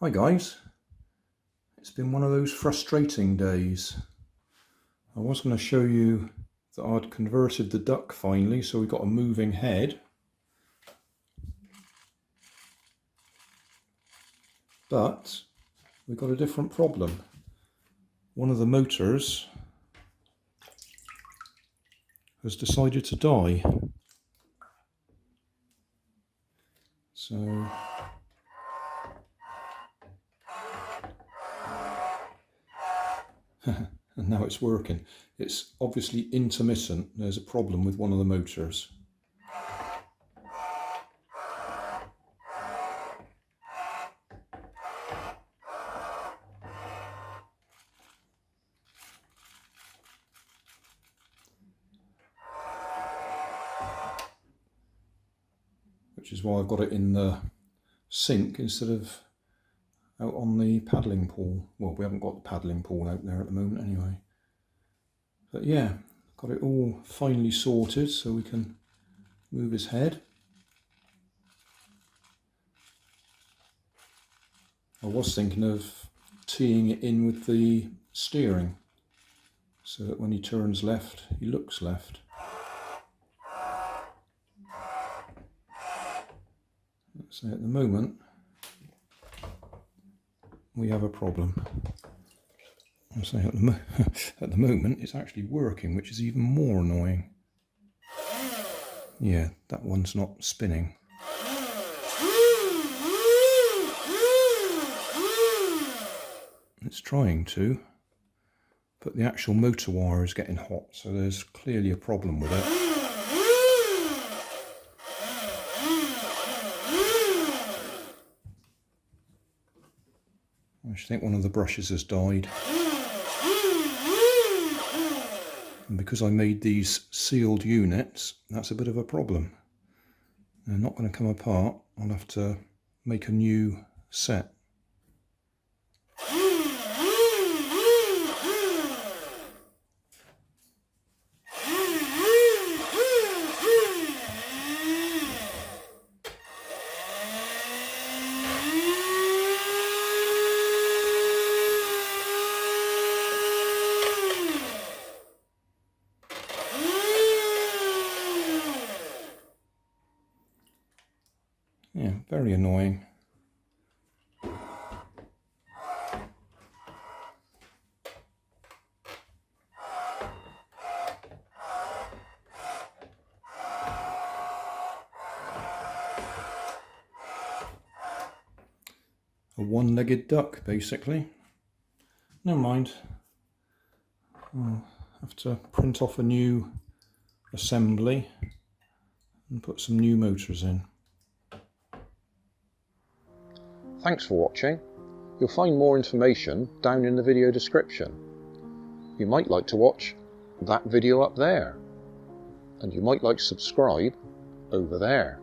Hi guys, it's been one of those frustrating days. I was going to show you that I'd converted the duck finally, so we've got a moving head. But we've got a different problem. One of the motors has decided to die. So and now it's working. It's obviously intermittent. There's a problem with one of the motors. Which is why I've got it in the sink instead of out on the paddling pool. Well, we haven't got the paddling pool out there at the moment anyway. But yeah, got it all finally sorted so we can move his head. I was thinking of teeing it in with the steering so that when he turns left, he looks left. So at the moment, we have a problem. I'm saying at the moment, it's actually working, which is even more annoying. Yeah, that one's not spinning. It's trying to, but the actual motor wire is getting hot, so there's clearly a problem with it. I think one of the brushes has died. And because I made these sealed units, that's a bit of a problem. They're not going to come apart. I'll have to make a new set. Yeah, very annoying. A one-legged duck, basically. Never mind. I'll have to print off a new assembly and put some new motors in. Thanks for watching. You'll find more information down in the video description. You might like to watch that video up there, and you might like to subscribe over there.